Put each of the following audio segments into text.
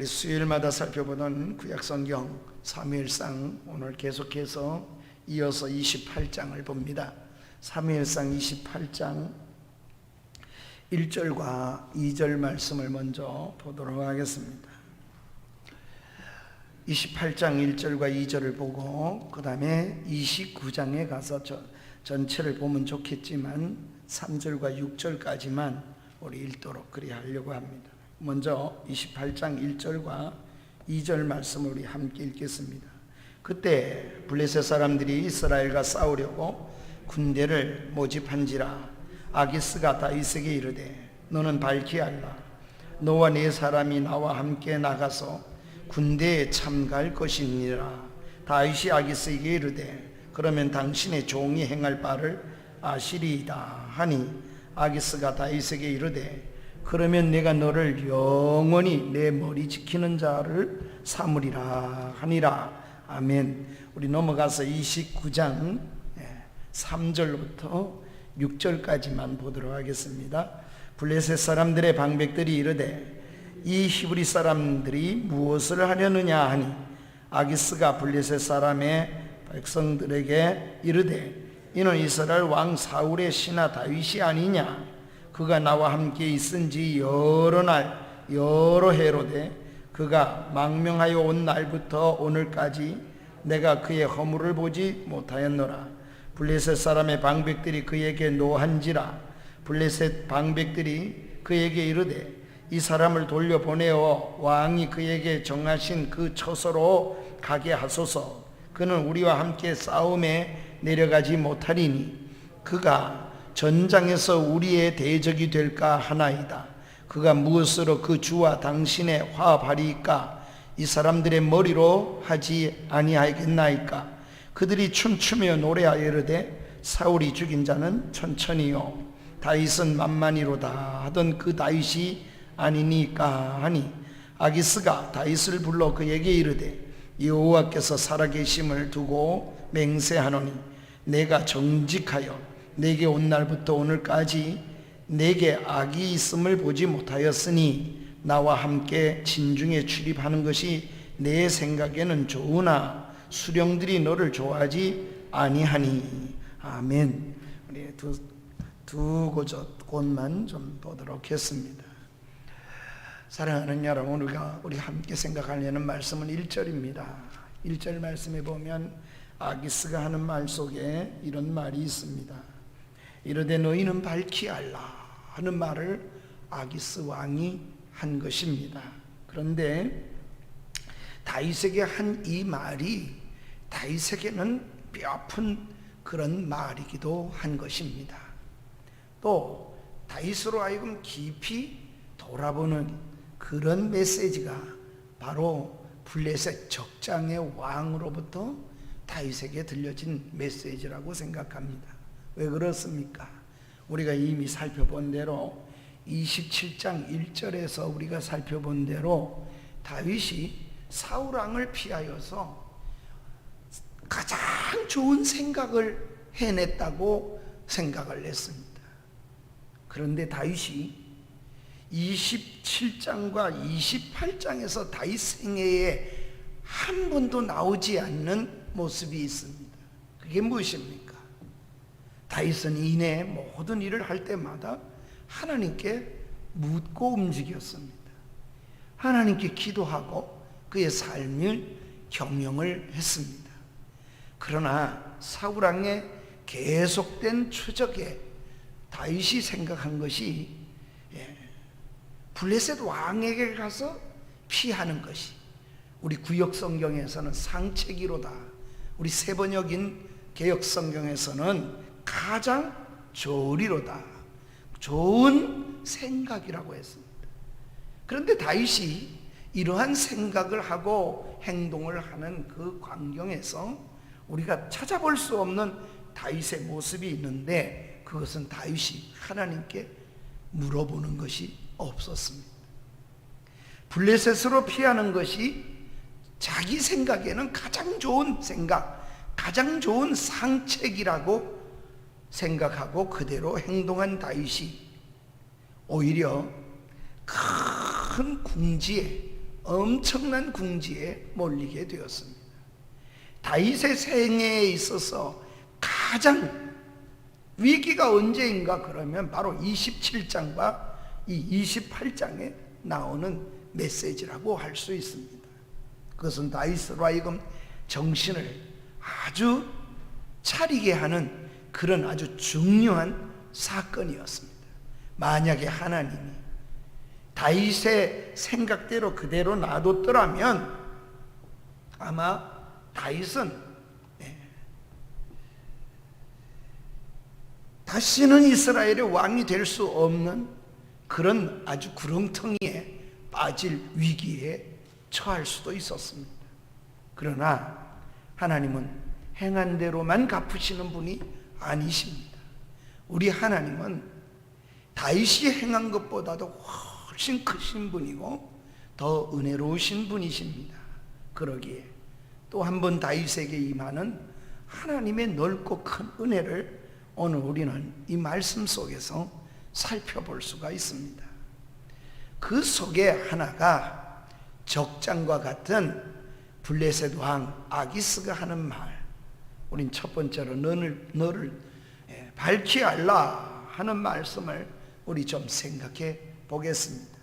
우리 수요일마다 살펴보던 구약성경 사무엘상 오늘 계속해서 이어서 28장을 봅니다. 사무엘상 28장 1절과 2절 말씀을 먼저 보도록 하겠습니다. 28장 1절과 2절을 보고 그 다음에 29장에 가서 전체를 보면 좋겠지만 3절과 6절까지만 우리 읽도록 그리하려고 합니다. 먼저 28장 1절과 2절 말씀을 우리 함께 읽겠습니다. 그때 블레셋 사람들이 이스라엘과 싸우려고 군대를 모집한지라 아기스가 다윗에게 이르되 너는 밝히 알라. 너와 네 사람이 나와 함께 나가서 군대에 참가할 것이니라. 다윗이 아기스에게 이르되 그러면 당신의 종이 행할 바를 아시리이다 하니 아기스가 다윗에게 이르되 그러면 내가 너를 영원히 내 머리 지키는 자를 삼으리라 하니라. 아멘. 우리 넘어가서 29장 3절부터 6절까지만 보도록 하겠습니다. 블레셋 사람들의 방백들이 이르되 이 히브리 사람들이 무엇을 하려느냐 하니 아기스가 블레셋 사람의 백성들에게 이르되 이는 이스라엘 왕 사울의 신하 다윗이 아니냐. 그가 나와 함께 있은지 여러 날 여러 해로되 그가 망명하여 온 날부터 오늘까지 내가 그의 허물을 보지 못하였노라. 블레셋 사람의 방백들이 그에게 노한지라. 블레셋 방백들이 그에게 이르되 이 사람을 돌려보내어 왕이 그에게 정하신 그 처소로 가게 하소서. 그는 우리와 함께 싸움에 내려가지 못하리니 그가 전장에서 우리의 대적이 될까 하나이다. 그가 무엇으로 그 주와 당신의 화합하리이까? 이 사람들의 머리로 하지 아니하겠나이까? 그들이 춤추며 노래하여 이르되 사울이 죽인 자는 천천히요 다윗은 만만히로다 하던 그 다윗이 아니니까 하니 아기스가 다윗을 불러 그에게 이르되 여호와께서 살아계심을 두고 맹세하노니 내가 정직하여 내게 온 날부터 오늘까지 내게 악이 있음을 보지 못하였으니 나와 함께 진중에 출입하는 것이 내 생각에는 좋으나 수령들이 너를 좋아하지 아니하니. 아멘. 우리 두 곳만 좀 보도록 하겠습니다. 사랑하는 여러분, 우리 함께 생각하려는 말씀은 1절입니다. 1절 말씀에 보면 아기스가 하는 말 속에 이런 말이 있습니다. 이르되 너희는 밝히 알라 하는 말을 아기스 왕이 한 것입니다. 그런데 다윗에게 한 이 말이 다윗에게는 뼈아픈 그런 말이기도 한 것입니다. 또 다윗으로 하여금 깊이 돌아보는 그런 메시지가 바로 블레셋 적장의 왕으로부터 다윗에게 들려진 메시지라고 생각합니다. 왜 그렇습니까? 우리가 이미 살펴본 대로 27장 1절에서 우리가 살펴본 대로 다윗이 사울왕을 피하여서 가장 좋은 생각을 해냈다고 생각을 했습니다. 그런데 다윗이 27장과 28장에서 다윗 생애에 한 번도 나오지 않는 모습이 있습니다. 그게 무엇입니까? 다윗은 이내 모든 일을 할 때마다 하나님께 묻고 움직였습니다. 하나님께 기도하고 그의 삶을 경영을 했습니다. 그러나 사울왕의 계속된 추적에 다윗이 생각한 것이 블레셋 왕에게 가서 피하는 것이 우리 구역 성경에서는 상책이로다. 우리 세번역인 개역 성경에서는 가장 좋으리로다. 좋은 생각이라고 했습니다. 그런데 다윗이 이러한 생각을 하고 행동을 하는 그 광경에서 우리가 찾아볼 수 없는 다윗의 모습이 있는데 그것은 다윗이 하나님께 물어보는 것이 없었습니다. 블레셋으로 피하는 것이 자기 생각에는 가장 좋은 생각, 가장 좋은 상책이라고 생각하고 그대로 행동한 다윗이 오히려 큰 궁지에 엄청난 궁지에 몰리게 되었습니다. 다윗의 생애에 있어서 가장 위기가 언제인가 그러면 바로 27장과 이 28장에 나오는 메시지라고 할 수 있습니다. 그것은 다윗으로 하여금 정신을 아주 차리게 하는 그런 아주 중요한 사건이었습니다. 만약에 하나님이 다윗의 생각대로 그대로 놔뒀더라면 아마 다윗은 다시는 이스라엘의 왕이 될 수 없는 그런 아주 구렁텅이에 빠질 위기에 처할 수도 있었습니다. 그러나 하나님은 행한 대로만 갚으시는 분이 아니십니다. 우리 하나님은 다윗이 행한 것보다도 훨씬 크신 분이고 더 은혜로우신 분이십니다. 그러기에 또 한 번 다윗에게 임하는 하나님의 넓고 큰 은혜를 오늘 우리는 이 말씀 속에서 살펴볼 수가 있습니다. 그 속에 하나가 적장과 같은 블레셋 왕 아기스가 하는 말, 우린 첫 번째로 너를 밝히 알라 하는 말씀을 우리 좀 생각해 보겠습니다.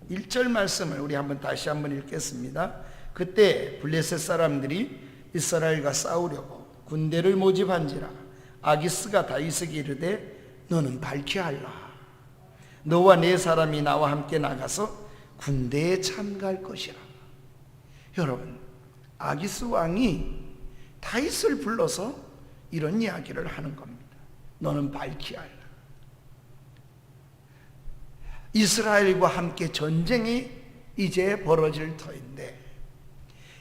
1절 말씀을 우리 다시 한번 읽겠습니다. 그때 블레셋 사람들이 이스라엘과 싸우려고 군대를 모집한지라 아기스가 다윗에게 이르되 너는 밝히 알라. 너와 네 사람이 나와 함께 나가서 군대에 참가할 것이라. 여러분, 아기스 왕이 다윗을 불러서 이런 이야기를 하는 겁니다. 너는 밝히 알라. 이스라엘과 함께 전쟁이 이제 벌어질 터인데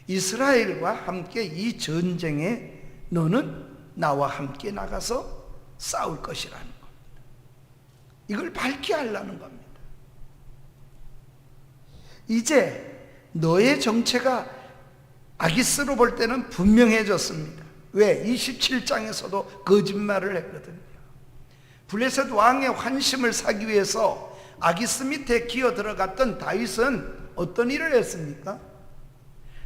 이스라엘과 함께 이 전쟁에 너는 나와 함께 나가서 싸울 것이라는 겁니다. 이걸 밝히 알라는 겁니다. 이제 너의 정체가 아기스로 볼 때는 분명해졌습니다. 왜? 27장에서도 거짓말을 했거든요. 블레셋 왕의 환심을 사기 위해서 아기스 밑에 기어 들어갔던 다윗은 어떤 일을 했습니까?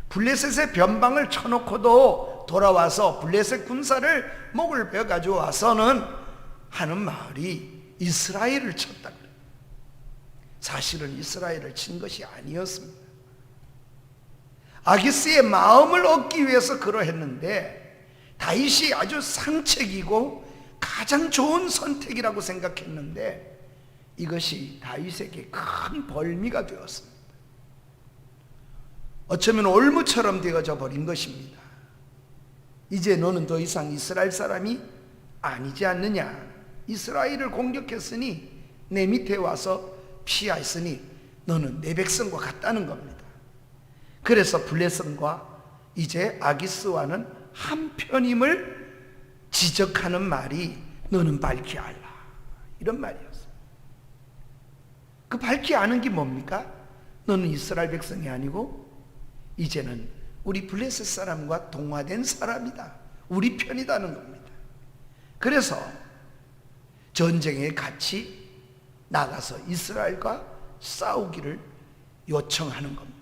블레셋의 변방을 쳐놓고도 돌아와서 블레셋 군사를 목을 베어 가지고 와서는 하는 말이 이스라엘을 쳤다 그래요. 사실은 이스라엘을 친 것이 아니었습니다. 아기스의 마음을 얻기 위해서 그러했는데 다윗이 아주 상책이고 가장 좋은 선택이라고 생각했는데 이것이 다윗에게 큰 벌미가 되었습니다. 어쩌면 올무처럼 되어져 버린 것입니다. 이제 너는 더 이상 이스라엘 사람이 아니지 않느냐. 이스라엘을 공격했으니 내 밑에 와서 피하였으니 너는 내 백성과 같다는 겁니다. 그래서 블레셋과 이제 아기스와는 한편임을 지적하는 말이 너는 밝히 알라, 이런 말이었어요. 그 밝히 아는 게 뭡니까? 너는 이스라엘 백성이 아니고 이제는 우리 블레셋 사람과 동화된 사람이다, 우리 편이다는 겁니다. 그래서 전쟁에 같이 나가서 이스라엘과 싸우기를 요청하는 겁니다.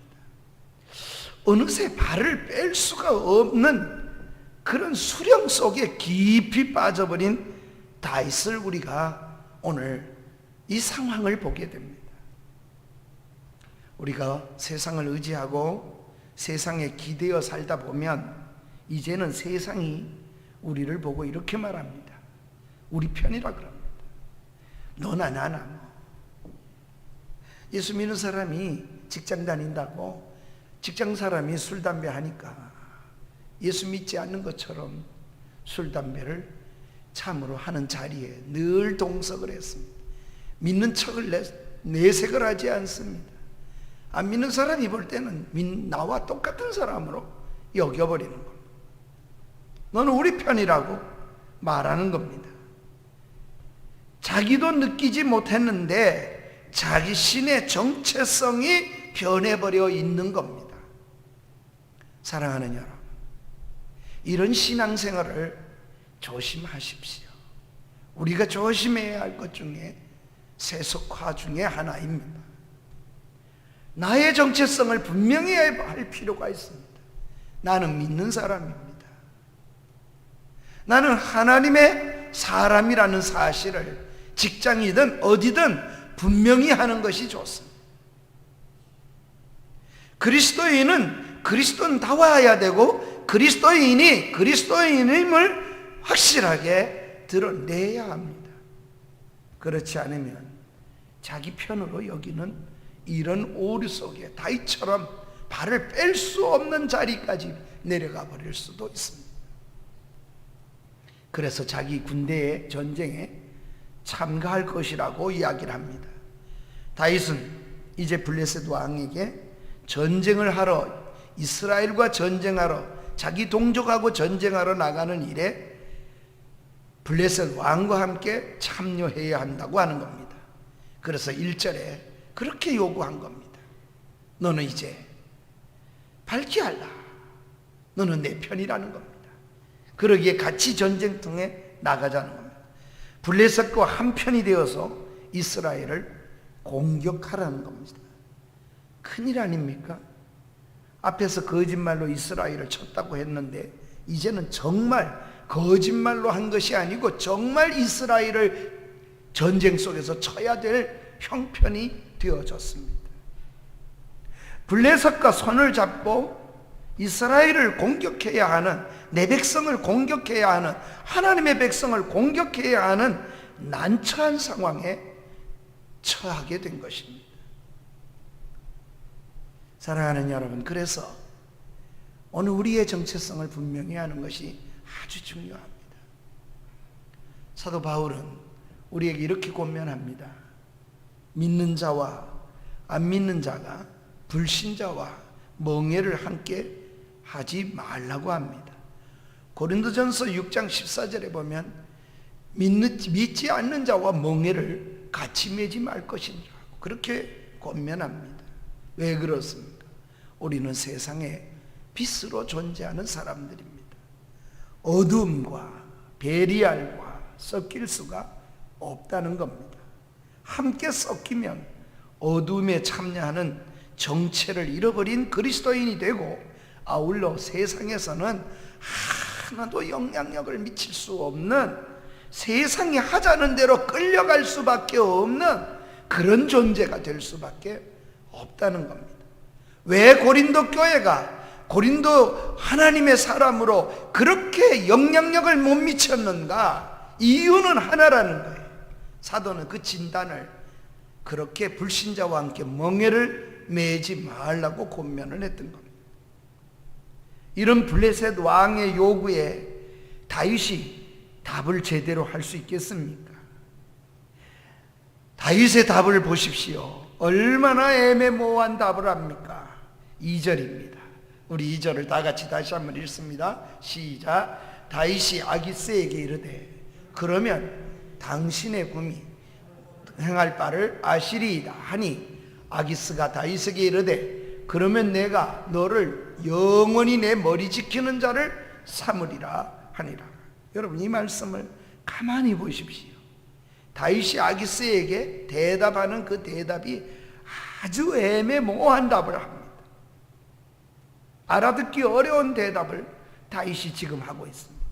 어느새 발을 뺄 수가 없는 그런 수령 속에 깊이 빠져버린 다윗을 우리가 오늘 이 상황을 보게 됩니다. 우리가 세상을 의지하고 세상에 기대어 살다 보면 이제는 세상이 우리를 보고 이렇게 말합니다. 우리 편이라 그럽니다. 너나 나나 뭐. 예수 믿는 사람이 직장 다닌다고 직장 사람이 술 담배 하니까 예수 믿지 않는 것처럼 술 담배를 참으로 하는 자리에 늘 동석을 했습니다. 믿는 척을 내색을 하지 않습니다. 안 믿는 사람이 볼 때는 나와 똑같은 사람으로 여겨버리는 겁니다. 너는 우리 편이라고 말하는 겁니다. 자기도 느끼지 못했는데 자기 신의 정체성이 변해버려 있는 겁니다. 사랑하는 여러분, 이런 신앙생활을 조심하십시오. 우리가 조심해야 할 것 중에 세속화 중에 하나입니다. 나의 정체성을 분명히 할 필요가 있습니다. 나는 믿는 사람입니다. 나는 하나님의 사람이라는 사실을 직장이든 어디든 분명히 하는 것이 좋습니다. 그리스도인은 그리스도인다워야 되고 그리스도인이 그리스도인임을 확실하게 드러내야 합니다. 그렇지 않으면 자기 편으로 여기는 이런 오류 속에 다윗처럼 발을 뺄 수 없는 자리까지 내려가 버릴 수도 있습니다. 그래서 자기 군대의 전쟁에 참가할 것이라고 이야기를 합니다. 다윗은 이제 블레셋 왕에게 전쟁을 하러, 이스라엘과 전쟁하러, 자기 동족하고 전쟁하러 나가는 일에 블레셋 왕과 함께 참여해야 한다고 하는 겁니다. 그래서 1절에 그렇게 요구한 겁니다. 너는 이제 밝히하라. 너는 내 편이라는 겁니다. 그러기에 같이 전쟁통에 나가자는 겁니다. 블레셋과 한편이 되어서 이스라엘을 공격하라는 겁니다. 큰일 아닙니까? 앞에서 거짓말로 이스라엘을 쳤다고 했는데 이제는 정말 거짓말로 한 것이 아니고 정말 이스라엘을 전쟁 속에서 쳐야 될 형편이 되어졌습니다. 블레셋과 손을 잡고 이스라엘을 공격해야 하는, 내 백성을 공격해야 하는, 하나님의 백성을 공격해야 하는 난처한 상황에 처하게 된 것입니다. 사랑하는 여러분, 그래서 오늘 우리의 정체성을 분명히 하는 것이 아주 중요합니다. 사도 바울은 우리에게 이렇게 권면합니다. 믿는 자와 안 믿는 자가 불신자와 멍해를 함께 하지 말라고 합니다. 고린도전서 6장 14절에 보면 믿지 않는 자와 멍해를 같이 매지 말 것이라고 그렇게 권면합니다. 왜 그렇습니까? 우리는 세상에 빛으로 존재하는 사람들입니다. 어둠과 베리알과 섞일 수가 없다는 겁니다. 함께 섞이면 어둠에 참여하는 정체를 잃어버린 그리스도인이 되고, 아울러 세상에서는 하나도 영향력을 미칠 수 없는, 세상이 하자는 대로 끌려갈 수밖에 없는 그런 존재가 될 수밖에 없다는 겁니다. 왜 고린도 교회가 고린도 하나님의 사람으로 그렇게 영향력을 못 미쳤는가? 이유는 하나라는 거예요. 사도는 그 진단을 그렇게 불신자와 함께 멍해를 매지 말라고 권면을 했던 겁니다. 이런 블레셋 왕의 요구에 다윗이 답을 제대로 할 수 있겠습니까? 다윗의 답을 보십시오. 얼마나 애매모호한 답을 합니까? 2절입니다. 우리 2절을 다 같이 다시 한번 읽습니다. 시작. 다윗이 아기스에게 이르되 그러면 당신의 궁이 행할 바를 아시리이다 하니, 아기스가 다윗에게 이르되 그러면 내가 너를 영원히 내 머리 지키는 자를 삼으리라 하니라. 여러분, 이 말씀을 가만히 보십시오. 다윗이 아기스에게 대답하는 그 대답이 아주 애매모호한 답을 합니다. 알아듣기 어려운 대답을 다윗이 지금 하고 있습니다.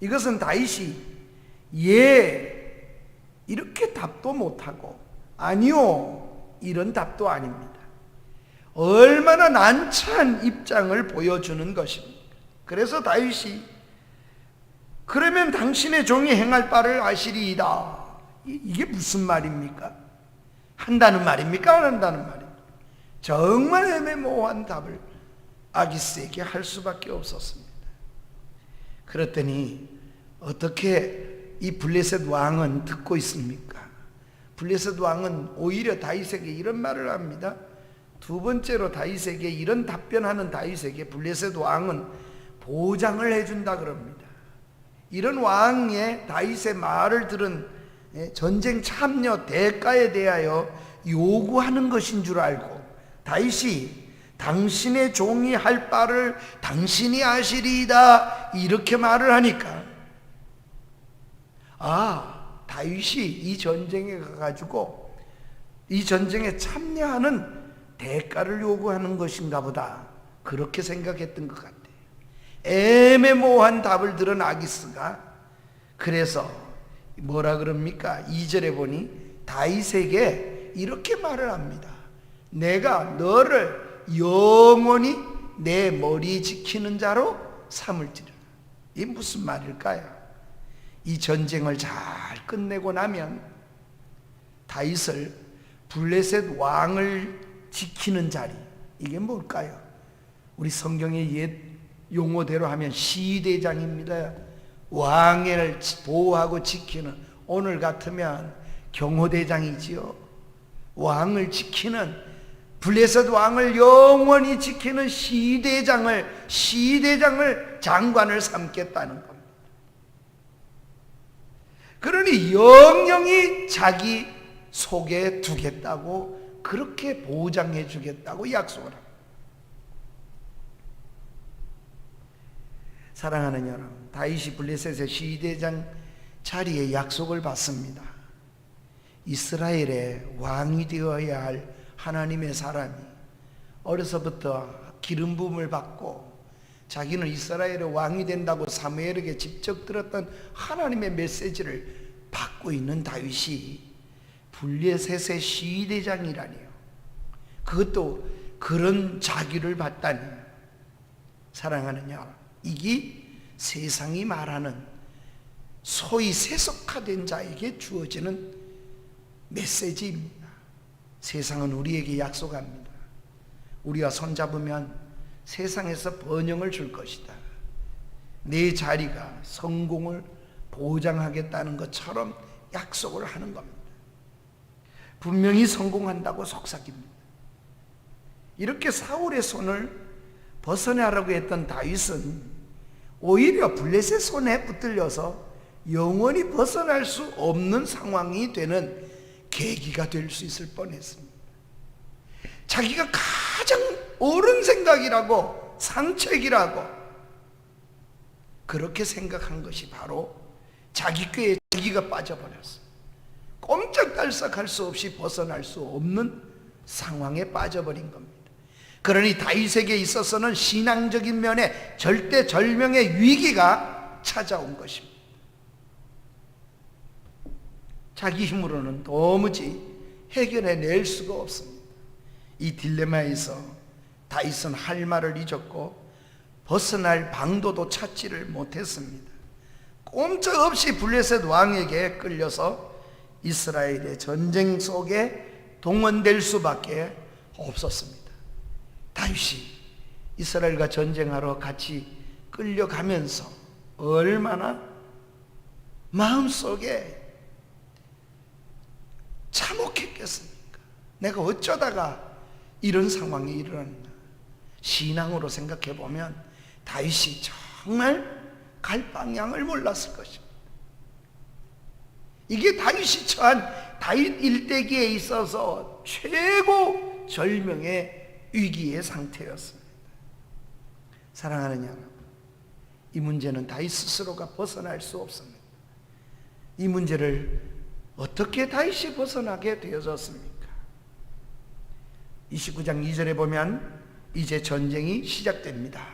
이것은 다윗이 이렇게 답도 못하고 아니요 이런 답도 아닙니다. 얼마나 난처한 입장을 보여주는 것입니다. 그래서 다윗이 그러면 당신의 종이 행할 바를 아시리이다. 이게 무슨 말입니까? 한다는 말입니까? 안 한다는 말입니까? 정말 애매모호한 답을 아기스에게 할 수밖에 없었습니다. 그랬더니 어떻게 이 블레셋 왕은 듣고 있습니까? 블레셋 왕은 오히려 다윗에게 이런 말을 합니다. 두 번째로 다윗에게 이런 답변하는 다윗에게 블레셋 왕은 보장을 해준다 그럽니다. 이런 왕의 다윗의 말을 들은 전쟁 참여 대가에 대하여 요구하는 것인 줄 알고 다윗이 당신의 종이 할 바를 당신이 아시리이다 이렇게 말을 하니까, 다윗이 이 전쟁에 가가지고 이 전쟁에 참여하는 대가를 요구하는 것인가 보다, 그렇게 생각했던 것 같아요. 애매모호한 답을 들은 아기스가 그래서 뭐라 그럽니까? 2절에 보니 다윗에게 이렇게 말을 합니다. 내가 너를 영원히 내 머리 지키는 자로 삼을지라. 이 무슨 말일까요? 이 전쟁을 잘 끝내고 나면 다윗을 블레셋 왕을 지키는 자리, 이게 뭘까요? 우리 성경의 옛 용어대로 하면 시대장입니다. 왕을 보호하고 지키는, 오늘 같으면 경호대장이지요. 왕을 지키는, 블레셋 왕을 영원히 지키는 시대장을 장관을 삼겠다는 겁니다. 그러니 영영이 자기 속에 두겠다고, 그렇게 보장해 주겠다고 약속을 합니다. 사랑하는 여러분, 다윗이 블레셋의 시대장 자리에 약속을 받습니다. 이스라엘의 왕이 되어야 할 하나님의 사람이 어려서부터 기름 부음을 받고 자기는 이스라엘의 왕이 된다고 사무엘에게 직접 들었던 하나님의 메시지를 받고 있는 다윗이 블레셋의 시대장이라니요. 그것도 그런 자기를 받다니. 사랑하는 여러분, 이게 세상이 말하는 소위 세속화된 자에게 주어지는 메시지입니다. 세상은 우리에게 약속합니다. 우리가 손잡으면 세상에서 번영을 줄 것이다. 내 자리가 성공을 보장하겠다는 것처럼 약속을 하는 겁니다. 분명히 성공한다고 속삭입니다. 이렇게 사울의 손을 벗어나라고 했던 다윗은 오히려 블레셋 손에 붙들려서 영원히 벗어날 수 없는 상황이 되는 계기가 될 수 있을 뻔했습니다. 자기가 가장 옳은 생각이라고, 상책이라고 그렇게 생각한 것이 바로 자기 꾀에 자기가 빠져버렸어요. 꼼짝달싹할 수 없이 벗어날 수 없는 상황에 빠져버린 겁니다. 그러니 다윗에게 있어서는 신앙적인 면에 절대절명의 위기가 찾아온 것입니다. 자기 힘으로는 도무지 해결해낼 수가 없습니다. 이 딜레마에서 다윗은 할 말을 잊었고 벗어날 방도도 찾지를 못했습니다. 꼼짝없이 블레셋 왕에게 끌려서 이스라엘의 전쟁 속에 동원될 수밖에 없었습니다. 다윗이 이스라엘과 전쟁하러 같이 끌려가면서 얼마나 마음속에 참혹했겠습니까? 내가 어쩌다가 이런 상황이 일어났나. 신앙으로 생각해 보면 다윗이 정말 갈 방향을 몰랐을 것입니다. 이게 다윗이 처한 다윗 일대기에 있어서 최고 절명의 위기의 상태였습니다. 사랑하는 여러분, 이 문제는 다윗 스스로가 벗어날 수 없습니다. 이 문제를 어떻게 다윗이 벗어나게 되어졌습니까? 29장 2절에 보면 이제 전쟁이 시작됩니다.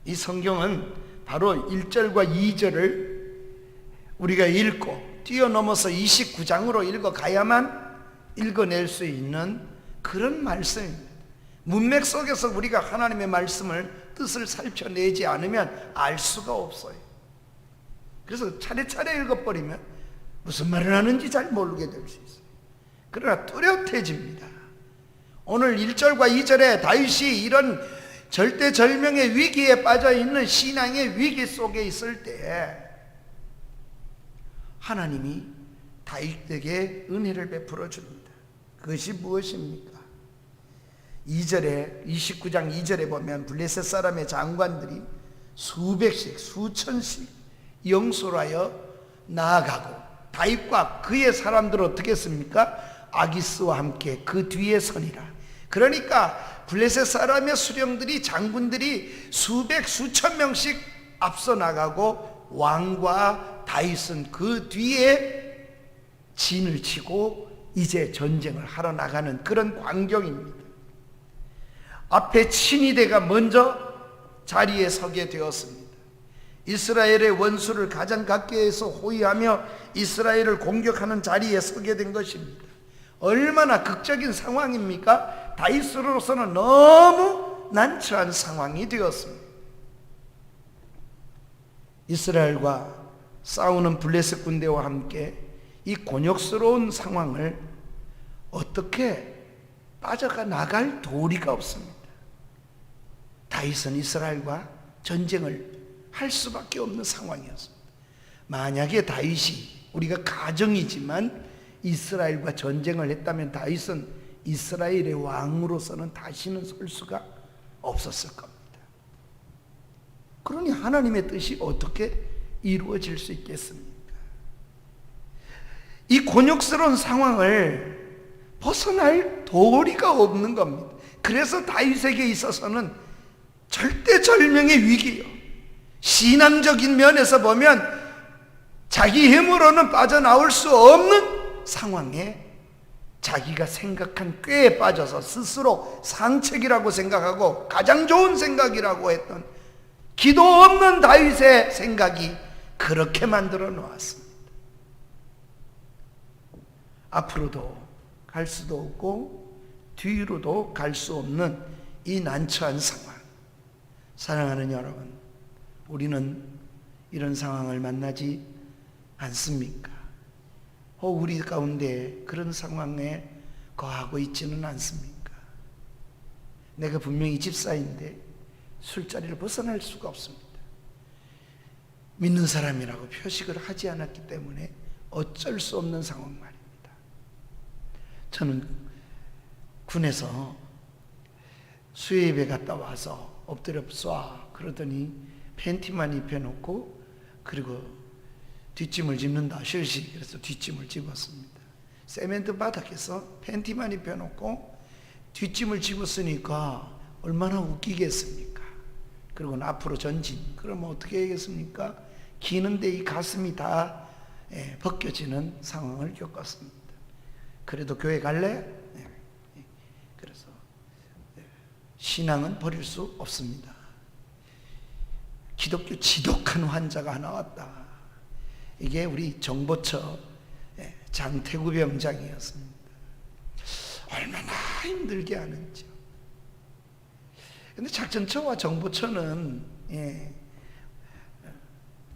이 성경은 바로 1절과 2절을 우리가 읽고 뛰어넘어서 29장으로 읽어가야만 읽어낼 수 있는 그런 말씀입니다. 문맥 속에서 우리가 하나님의 말씀을 뜻을 살펴내지 않으면 알 수가 없어요. 그래서 차례차례 읽어버리면 무슨 말을 하는지 잘 모르게 될 수 있어요. 그러나 뚜렷해집니다. 오늘 1절과 2절에 다윗이 이런 절대절명의 위기에 빠져있는 신앙의 위기 속에 있을 때 하나님이 다윗에게 은혜를 베풀어 줍니다. 그것이 무엇입니까? 2절에 29장 2절에 보면 블레셋 사람의 장관들이 수백씩 수천씩 영솔하여 나아가고 다윗과 그의 사람들은 어떻게 했습니까? 아기스와 함께 그 뒤에 서니라. 그러니까 블레셋 사람의 수령들이, 장군들이 수백 수천 명씩 앞서 나가고 왕과 다윗은 그 뒤에 진을 치고 이제 전쟁을 하러 나가는 그런 광경입니다. 앞에 친위대가 먼저 자리에 서게 되었습니다. 이스라엘의 원수를 가장 가까이에서 호위하며 이스라엘을 공격하는 자리에 서게 된 것입니다. 얼마나 극적인 상황입니까? 다윗으로서는 너무 난처한 상황이 되었습니다. 이스라엘과 싸우는 블레셋 군대와 함께 이 곤욕스러운 상황을 어떻게 빠져가 나갈 도리가 없습니다. 다윗은 이스라엘과 전쟁을 할 수밖에 없는 상황이었습니다. 만약에 다윗이, 우리가 가정이지만 이스라엘과 전쟁을 했다면 다윗은 이스라엘의 왕으로서는 다시는 설 수가 없었을 겁니다. 그러니 하나님의 뜻이 어떻게 이루어질 수 있겠습니까? 이 곤욕스러운 상황을 벗어날 도리가 없는 겁니다. 그래서 다윗에게 있어서는 절대절명의 위기요, 신앙적인 면에서 보면 자기 힘으로는 빠져나올 수 없는 상황에 자기가 생각한 꾀에 빠져서 스스로 상책이라고 생각하고 가장 좋은 생각이라고 했던 기도 없는 다윗의 생각이 그렇게 만들어 놓았습니다. 앞으로도 갈 수도 없고 뒤로도 갈 수 없는 이 난처한 상황. 사랑하는 여러분, 우리는 이런 상황을 만나지 않습니까? 우리 가운데 그런 상황에 거하고 있지는 않습니까? 내가 분명히 집사인데 술자리를 벗어날 수가 없습니다. 믿는 사람이라고 표식을 하지 않았기 때문에 어쩔 수 없는 상황 말입니다. 저는 군에서 수해입에 갔다 와서 엎드려 쏴 그러더니 팬티만 입혀놓고, 그리고 뒷짐을 짚는다, 실시. 그래서 뒷짐을 집었습니다. 세멘트 바닥에서 팬티만 입혀놓고 뒷짐을 집었으니까 얼마나 웃기겠습니까? 그리고 앞으로 전진. 그러면 어떻게 하겠습니까? 기는데 이 가슴이 다 벗겨지는 상황을 겪었습니다. 그래도 교회 갈래? 그래서 신앙은 버릴 수 없습니다. 기독교 지독한 환자가 하나 왔다. 이게 우리 정보처 장태구 병장이었습니다. 얼마나 힘들게 하는지요. 근데 작전처와 정보처는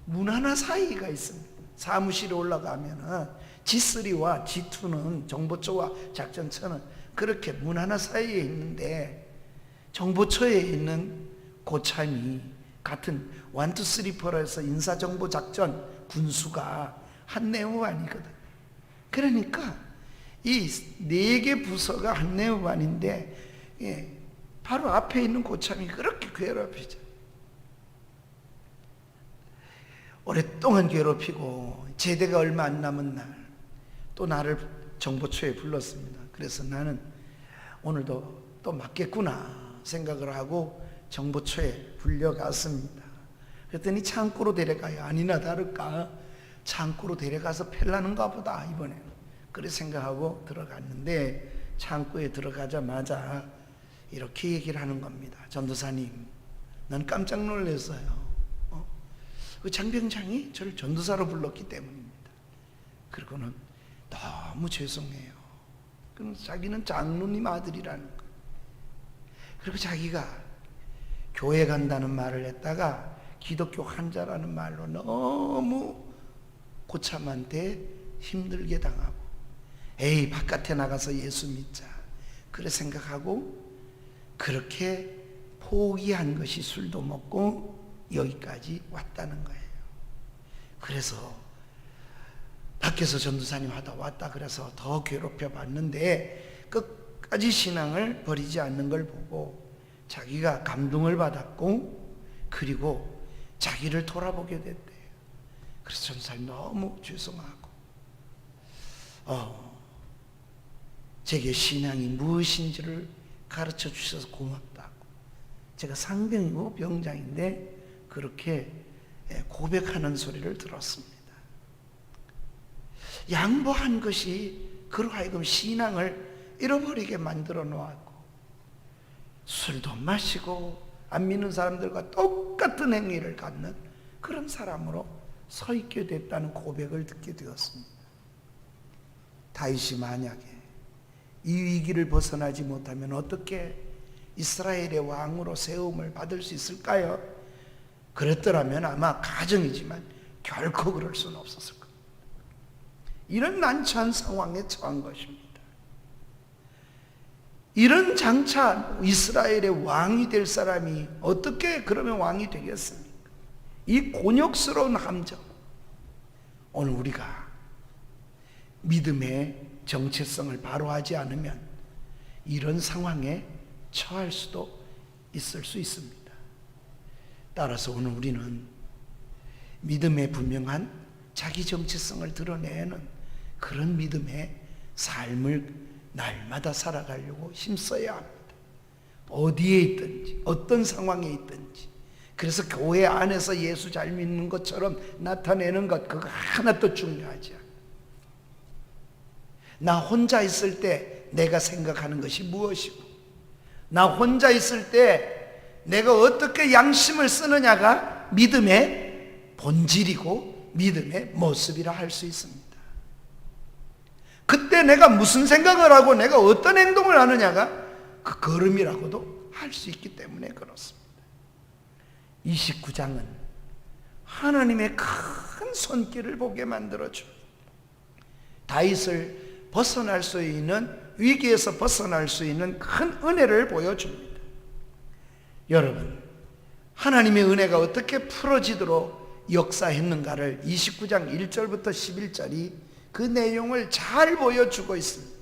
문 하나 사이가 있습니다. 사무실에 올라가면은 G3와 G2는, 정보처와 작전처는 그렇게 문 하나 사이에 있는데, 정보처에 있는 고참이 같은 1, 2, 3, 4에서 인사정보작전 군수가 한 내후반이거든. 그러니까 이 4개 부서가 한 내후반인데 바로 앞에 있는 고참이 그렇게 괴롭히죠. 오랫동안 괴롭히고 제대가 얼마 안 남은 날 또 나를 정보처에 불렀습니다. 그래서 나는 오늘도 또 맞겠구나 생각을 하고 정보처에 불려갔습니다. 그랬더니 창고로 데려가요. 아니나 다를까 창고로 데려가서 팰라는가 보다 이번에는. 그래 생각하고 들어갔는데, 창고에 들어가자마자 이렇게 얘기를 하는 겁니다. 전도사님, 난 깜짝 놀랐어요. 그 장병장이 저를 전도사로 불렀기 때문입니다. 그리고는 너무 죄송해요. 그럼 자기는 장로님 아들이라는 거. 그리고 자기가 교회 간다는 말을 했다가 기독교 환자라는 말로 너무 고참한테 힘들게 당하고, 에이 바깥에 나가서 예수 믿자 그래 생각하고 그렇게 포기한 것이 술도 먹고 여기까지 왔다는 거예요. 그래서 밖에서 전도사님 하다 왔다 그래서 더 괴롭혀 봤는데 끝까지 신앙을 버리지 않는 걸 보고 자기가 감동을 받았고, 그리고 자기를 돌아보게 됐대요. 그래서 전도사님 너무 죄송하고 제게 신앙이 무엇인지를 가르쳐 주셔서 고맙다고. 제가 상병이고 병장인데 그렇게 고백하는 소리를 들었습니다. 양보한 것이 그로 하여금 신앙을 잃어버리게 만들어 놓았고, 술도 마시고 안 믿는 사람들과 똑같은 행위를 갖는 그런 사람으로 서 있게 됐다는 고백을 듣게 되었습니다. 다윗이 만약에 이 위기를 벗어나지 못하면 어떻게 이스라엘의 왕으로 세움을 받을 수 있을까요? 그랬더라면 아마 가정이지만 결코 그럴 수는 없었을 겁니다. 이런 난처한 상황에 처한 것입니다. 이런 장차 이스라엘의 왕이 될 사람이 어떻게 그러면 왕이 되겠습니까? 이 곤욕스러운 함정, 오늘 우리가 믿음의 정체성을 바로 하지 않으면 이런 상황에 처할 수도 있을 수 있습니다. 따라서 오늘 우리는 믿음의 분명한 자기 정체성을 드러내는 그런 믿음의 삶을 날마다 살아가려고 힘써야 합니다. 어디에 있든지 어떤 상황에 있든지. 그래서 교회 안에서 예수 잘 믿는 것처럼 나타내는 것, 그거 하나도 중요하지 않아요. 나 혼자 있을 때 내가 생각하는 것이 무엇이고, 나 혼자 있을 때 내가 어떻게 양심을 쓰느냐가 믿음의 본질이고 믿음의 모습이라 할 수 있습니다. 그때 내가 무슨 생각을 하고 내가 어떤 행동을 하느냐가 그 걸음이라고도 할 수 있기 때문에 그렇습니다. 29장은 하나님의 큰 손길을 보게 만들어줍니다. 다윗을 벗어날 수 있는, 위기에서 벗어날 수 있는 큰 은혜를 보여줍니다. 여러분, 하나님의 은혜가 어떻게 풀어지도록 역사했는가를 29장 1절부터 11절이 그 내용을 잘 보여주고 있습니다.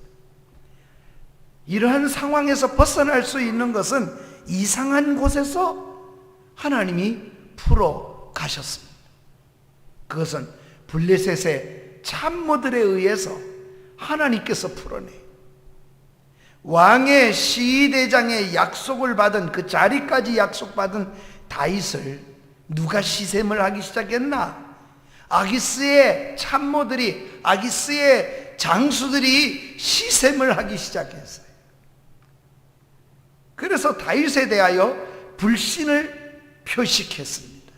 이러한 상황에서 벗어날 수 있는 것은 이상한 곳에서 하나님이 풀어 가셨습니다. 그것은 블레셋의 참모들에 의해서 하나님께서 풀어내요. 왕의 시대장의 약속을 받은, 그 자리까지 약속받은 다윗을 누가 시샘을 하기 시작했나? 아기스의 참모들이, 아기스의 장수들이 시샘을 하기 시작했어요. 그래서 다윗에 대하여 불신을 표식했습니다.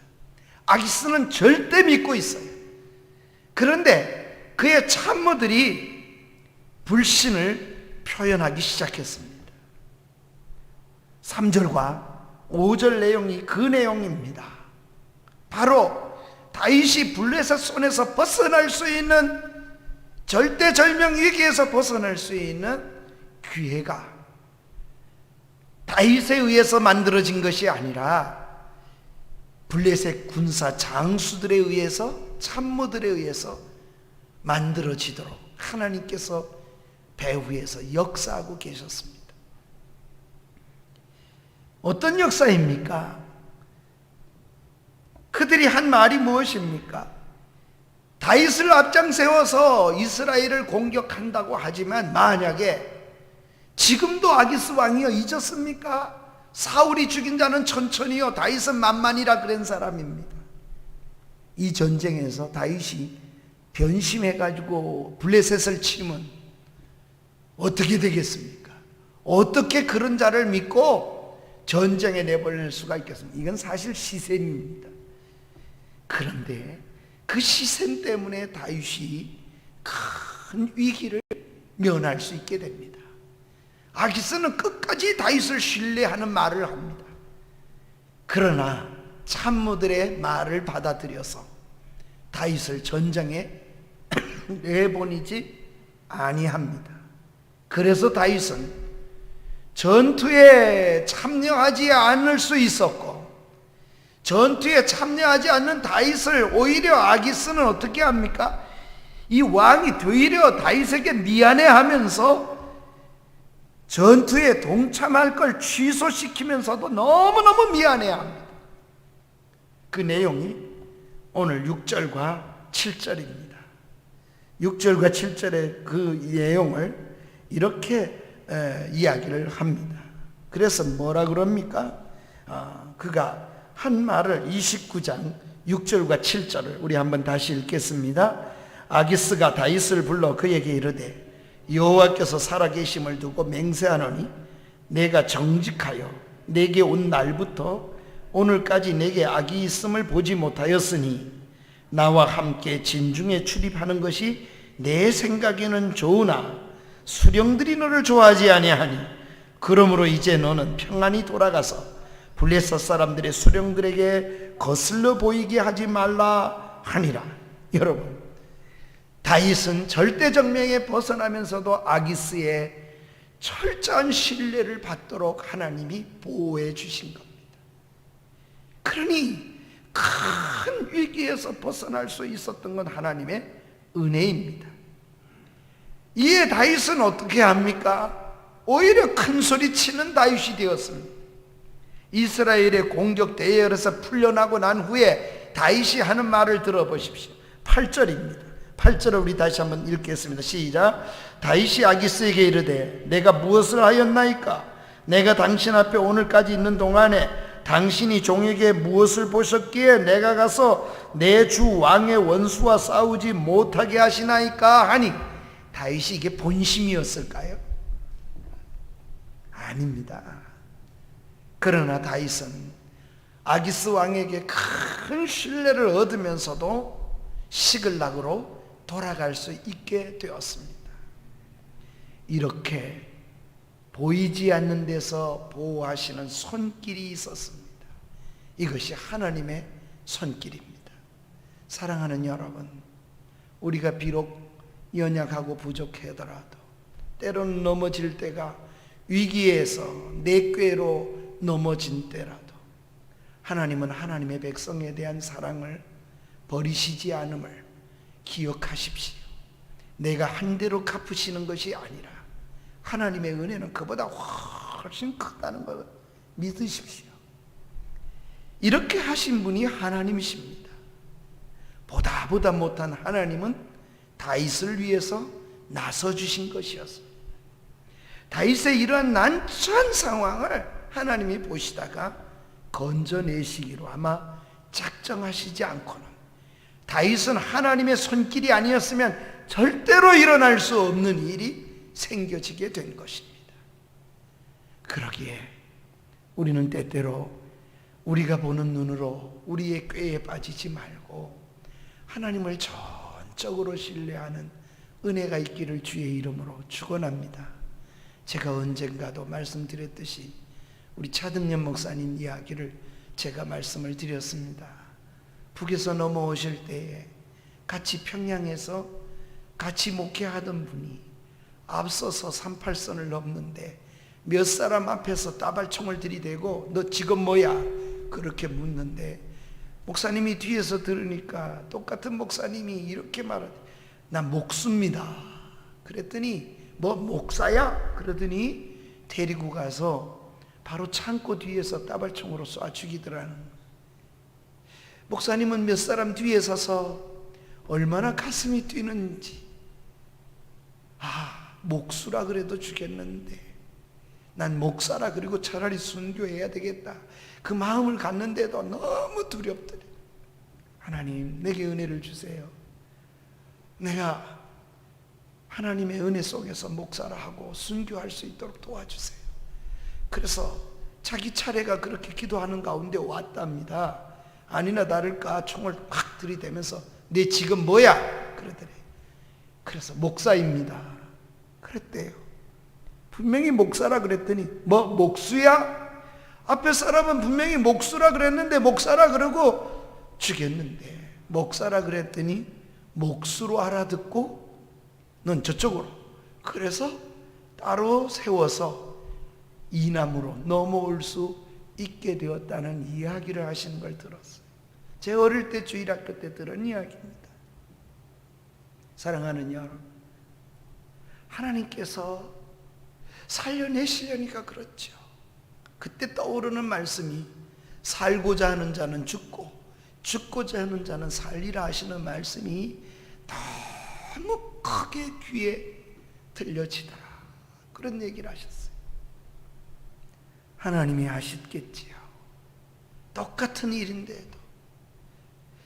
아기스는 절대 믿고 있어요. 그런데 그의 참모들이 불신을 표현하기 시작했습니다. 3절과 5절 내용이 그 내용입니다. 바로 다윗이 블레셋 손에서 벗어날 수 있는, 절대절명 위기에서 벗어날 수 있는 기회가 다윗에 의해서 만들어진 것이 아니라 블레셋 군사 장수들에 의해서, 참모들에 의해서 만들어지도록 하나님께서 배후에서 역사하고 계셨습니다. 어떤 역사입니까? 그들이 한 말이 무엇입니까? 다윗을 앞장 세워서 이스라엘을 공격한다고 하지만 만약에 지금도 아기스 왕이여 잊었습니까? 사울이 죽인 자는 천천히요 다윗은 만만이라 그런 사람입니다. 이 전쟁에서 다윗이 변심해가지고 블레셋을 치면 어떻게 되겠습니까? 어떻게 그런 자를 믿고 전쟁에 내보낼 수가 있겠습니까? 이건 사실 시샘입니다. 그런데 그 시샘 때문에 다윗이 큰 위기를 면할 수 있게 됩니다. 아기스는 끝까지 다윗을 신뢰하는 말을 합니다. 그러나 참모들의 말을 받아들여서 다윗을 전쟁에 내보내지 아니합니다. 그래서 다윗은 전투에 참여하지 않을 수 있었고, 전투에 참여하지 않는 다윗을 오히려 아기스는 어떻게 합니까? 이 왕이 되려 다윗에게 미안해하면서 전투에 동참할 걸 취소시키면서도 너무너무 미안해합니다. 그 내용이 오늘 6절과 7절입니다. 6절과 7절의 그 내용을 이렇게 이야기를 합니다. 그래서 뭐라 그럽니까? 그가 한 말을 29장 6절과 7절을 우리 한번 다시 읽겠습니다. 아기스가 다윗을 불러 그에게 이르되 여호와께서 살아계심을 두고 맹세하노니 내가 정직하여 내게 온 날부터 오늘까지 내게 악이 있음을 보지 못하였으니 나와 함께 진중에 출입하는 것이 내 생각에는 좋으나 수령들이 너를 좋아하지 아니하니 그러므로 이제 너는 평안히 돌아가서 블레셋 사람들의 수령들에게 거슬러 보이게 하지 말라 하니라. 여러분, 다윗은 절대정명에 벗어나면서도 아기스의 철저한 신뢰를 받도록 하나님이 보호해 주신 겁니다. 그러니 큰 위기에서 벗어날 수 있었던 건 하나님의 은혜입니다. 이에 다윗은 어떻게 합니까? 오히려 큰 소리 치는 다윗이 되었습니다. 이스라엘의 공격 대열에서 풀려나고 난 후에 다윗이 하는 말을 들어보십시오. 8절입니다. 8절을 우리 다시 한번 읽겠습니다. 시작. 다윗이 아기스에게 이르되 내가 무엇을 하였나이까? 내가 당신 앞에 오늘까지 있는 동안에 당신이 종에게 무엇을 보셨기에 내가 가서 내 주 왕의 원수와 싸우지 못하게 하시나이까? 하니 다윗이 이게 본심이었을까요? 아닙니다. 그러나 다윗은 아기스 왕에게 큰 신뢰를 얻으면서도 시글락으로 돌아갈 수 있게 되었습니다. 이렇게 보이지 않는 데서 보호하시는 손길이 있었습니다. 이것이 하나님의 손길입니다. 사랑하는 여러분, 우리가 비록 연약하고 부족하더라도 때로는 넘어질 때가 위기에서 내 꾀로 넘어진 때라도 하나님은 하나님의 백성에 대한 사랑을 버리시지 않음을 기억하십시오. 내가 한 대로 갚으시는 것이 아니라 하나님의 은혜는 그보다 훨씬 크다는 걸 믿으십시오. 이렇게 하신 분이 하나님이십니다. 보다 못한 하나님은 다윗을 위해서 나서주신 것이었습니다. 다윗의 이러한 난처한 상황을 하나님이 보시다가 건져내시기로 아마 작정하시지 않고는 다윗은 하나님의 손길이 아니었으면 절대로 일어날 수 없는 일이 생겨지게 된 것입니다. 그러기에 우리는 때때로 우리가 보는 눈으로 우리의 꾀에 빠지지 말고 하나님을 전적으로 신뢰하는 은혜가 있기를 주의 이름으로 축원합니다. 제가 언젠가도 말씀드렸듯이 우리 차등년 목사님 이야기를 제가 말씀을 드렸습니다. 북에서 넘어오실 때에 같이 평양에서 같이 목회하던 분이 앞서서 38선을 넘는데 몇 사람 앞에서 따발총을 들이대고 너 지금 뭐야? 그렇게 묻는데 목사님이 뒤에서 들으니까 똑같은 목사님이 이렇게 말하더니 나 목수입니다. 그랬더니 뭐 목사야? 그러더니 데리고 가서 바로 창고 뒤에서 따발총으로 쏴 죽이더라는. 목사님은 몇 사람 뒤에 서서 얼마나 가슴이 뛰는지, 목수라 그래도 죽겠는데 난 목사라 그리고 차라리 순교해야 되겠다, 그 마음을 갖는데도 너무 두렵더래. 하나님, 내게 은혜를 주세요. 내가 하나님의 은혜 속에서 목사라 하고 순교할 수 있도록 도와주세요. 그래서 자기 차례가 그렇게 기도하는 가운데 왔답니다. 아니나 다를까 총을 확 들이대면서 네 지금 뭐야? 그러더래. 그래서 목사입니다. 그랬대요. 분명히 목사라 그랬더니 뭐 목수야? 앞에 사람은 분명히 목수라 그랬는데 목사라 그러고 죽였는데 목사라 그랬더니 목수로 알아듣고 넌 저쪽으로, 그래서 따로 세워서 이남으로 넘어올 수 있게 되었다는 이야기를 하시는 걸 들었어요. 제 어릴 때 주일학교 때 들은 이야기입니다. 사랑하는 여러분, 하나님께서 살려내시려니까 그렇죠. 그때 떠오르는 말씀이 살고자 하는 자는 죽고 죽고자 하는 자는 살리라 하시는 말씀이 너무 크게 귀에 들려지더라, 그런 얘기를 하셨어요. 하나님이 하셨겠지요. 똑같은 일인데도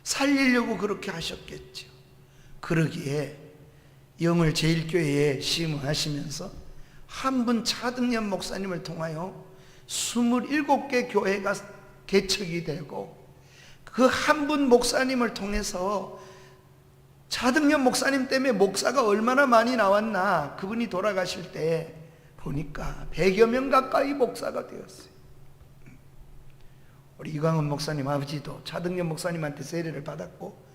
살리려고 그렇게 하셨겠죠. 그러기에 영을 제일교회에 심으하시면서 한 분 차등년 목사님을 통하여 27개 교회가 개척이 되고, 그 한 분 목사님을 통해서 차등년 목사님 때문에 목사가 얼마나 많이 나왔나. 그분이 돌아가실 때 보니까 100여 명 가까이 목사가 되었어요. 우리 이광훈 목사님 아버지도 차등년 목사님한테 세례를 받았고,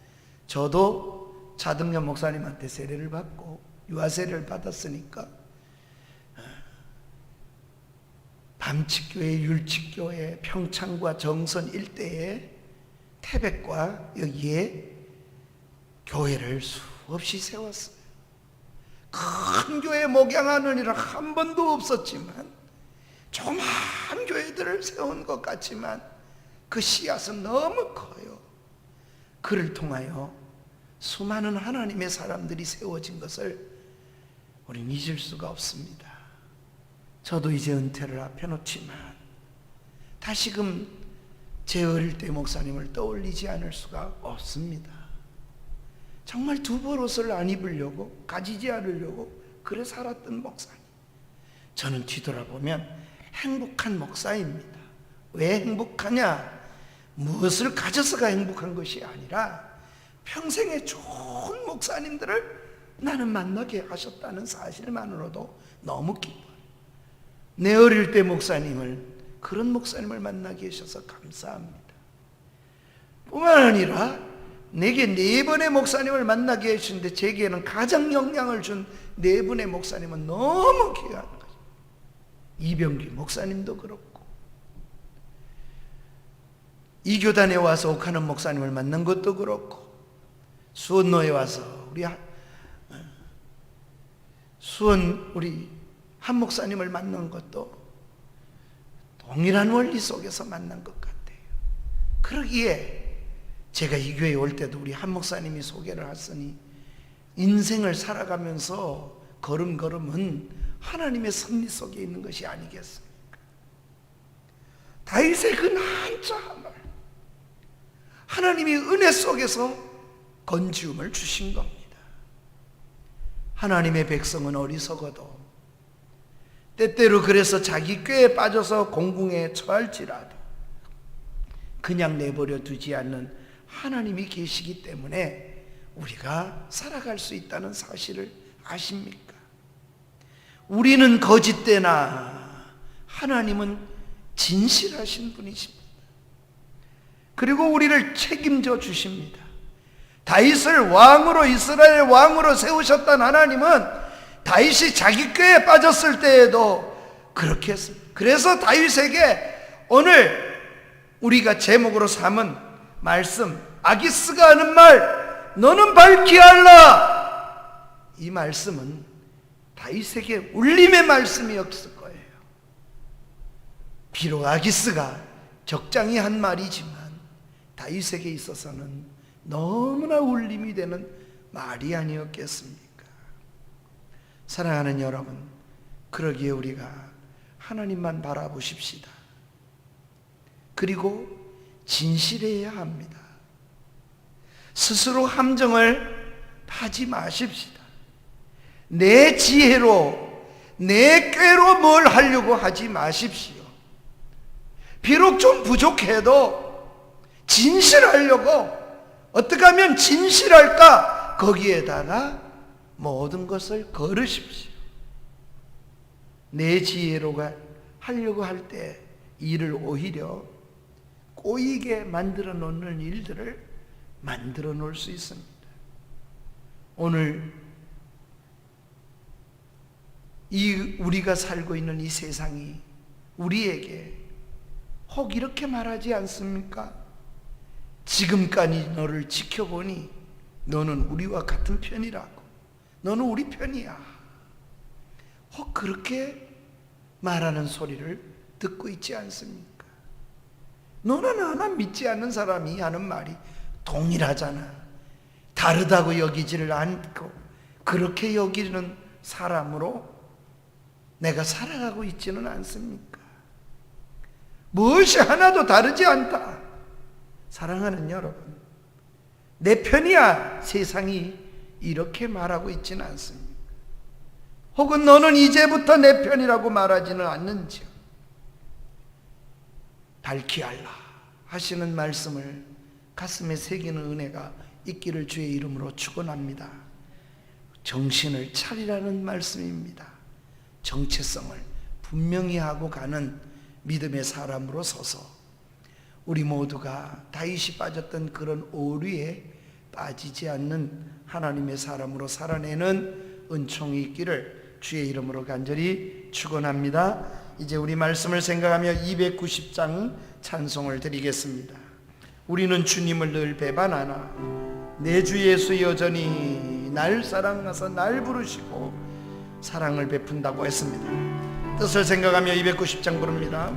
저도 차등년 목사님한테 세례를 받고 유아 세례를 받았으니까 밤칙교회, 율칙교회, 평창과 정선 일대에 태백과 여기에 교회를 수없이 세웠어요. 큰 교회 목양하는 일은 한 번도 없었지만 조그만 교회들을 세운 것 같지만 그 씨앗은 너무 커요. 그를 통하여 수많은 하나님의 사람들이 세워진 것을 우리는 잊을 수가 없습니다. 저도 이제 은퇴를 앞에 놓지만 다시금 제 어릴 때 목사님을 떠올리지 않을 수가 없습니다. 정말 두벌옷을 안 입으려고, 가지지 않으려고 그래 살았던 목사님. 저는 뒤돌아보면 행복한 목사입니다. 왜 행복하냐? 무엇을 가져서가 행복한 것이 아니라 평생에 좋은 목사님들을 나는 만나게 하셨다는 사실만으로도 너무 기뻐요. 내 어릴 때 그런 목사님을 만나게 하셔서 감사합니다. 뿐만 아니라 내게 4번의 목사님을 만나게 해주신데, 제게는 가장 영향을 준 4분의 목사님은 너무 귀한 거죠. 이병기 목사님도 그렇고, 이 교단에 와서 옥하는 목사님을 만난 것도 그렇고, 수원로에 와서 우리 한 목사님을 만난 것도 동일한 원리 속에서 만난 것 같아요. 그러기에 제가 이 교회에 올 때도 우리 한 목사님이 소개를 하시니, 인생을 살아가면서 걸음걸음은 하나님의 섭리 속에 있는 것이 아니겠습니까? 다윗의 그 난처함을 하나님이 은혜 속에서 건지움을 주신 겁니다. 하나님의 백성은 어리석어도 때때로 그래서 자기 꾀에 빠져서 공궁에 처할지라도 그냥 내버려 두지 않는 하나님이 계시기 때문에 우리가 살아갈 수 있다는 사실을 아십니까? 우리는 거짓되나 하나님은 진실하신 분이십니다. 그리고 우리를 책임져 주십니다. 다윗을 왕으로, 이스라엘 왕으로 세우셨던 하나님은 다윗이 자기 꾀에 빠졌을 때에도 그렇게 했습니다. 그래서 다윗에게 오늘 우리가 제목으로 삼은 말씀, 아기스가 하는 말, 너는 밝히 알라, 이 말씀은 다윗에게 울림의 말씀이었을 거예요. 비록 아기스가 적장히 한 말이지만 다윗에게 있어서는 너무나 울림이 되는 말이 아니었겠습니까? 사랑하는 여러분, 그러기에 우리가 하나님만 바라보십시다. 그리고 진실해야 합니다. 스스로 함정을 하지 마십시다. 내 지혜로, 내 꾀로 뭘 하려고 하지 마십시오. 비록 좀 부족해도 진실하려고, 어떻게 하면 진실할까? 거기에다가 모든 것을 걸으십시오. 내 지혜로 하려고 할 때 일을 오히려 꼬이게 만들어 놓는 일들을 만들어 놓을 수 있습니다. 오늘 우리가 살고 있는 이 세상이 우리에게 혹 이렇게 말하지 않습니까? 지금까지 너를 지켜보니 너는 우리와 같은 편이라고, 너는 우리 편이야, 혹 그렇게 말하는 소리를 듣고 있지 않습니까? 너나 나나 믿지 않는 사람이 하는 말이 동일하잖아. 다르다고 여기지를 않고 그렇게 여기는 사람으로 내가 살아가고 있지는 않습니까? 무엇이 하나도 다르지 않다. 사랑하는 여러분, 내 편이야 세상이 이렇게 말하고 있지는 않습니다. 혹은 너는 이제부터 내 편이라고 말하지는 않는지요. 밝히 알라 하시는 말씀을 가슴에 새기는 은혜가 있기를 주의 이름으로 축원합니다. 정신을 차리라는 말씀입니다. 정체성을 분명히 하고 가는 믿음의 사람으로 서서 우리 모두가 다윗이 빠졌던 그런 오류에 빠지지 않는 하나님의 사람으로 살아내는 은총이 있기를 주의 이름으로 간절히 축원합니다. 이제 우리 말씀을 생각하며 290장 찬송을 드리겠습니다. 우리는 주님을 늘 배반하나 내 주 예수 여전히 날 사랑하사 날 부르시고 사랑을 베푼다고 했습니다. 뜻을 생각하며 290장 부릅니다.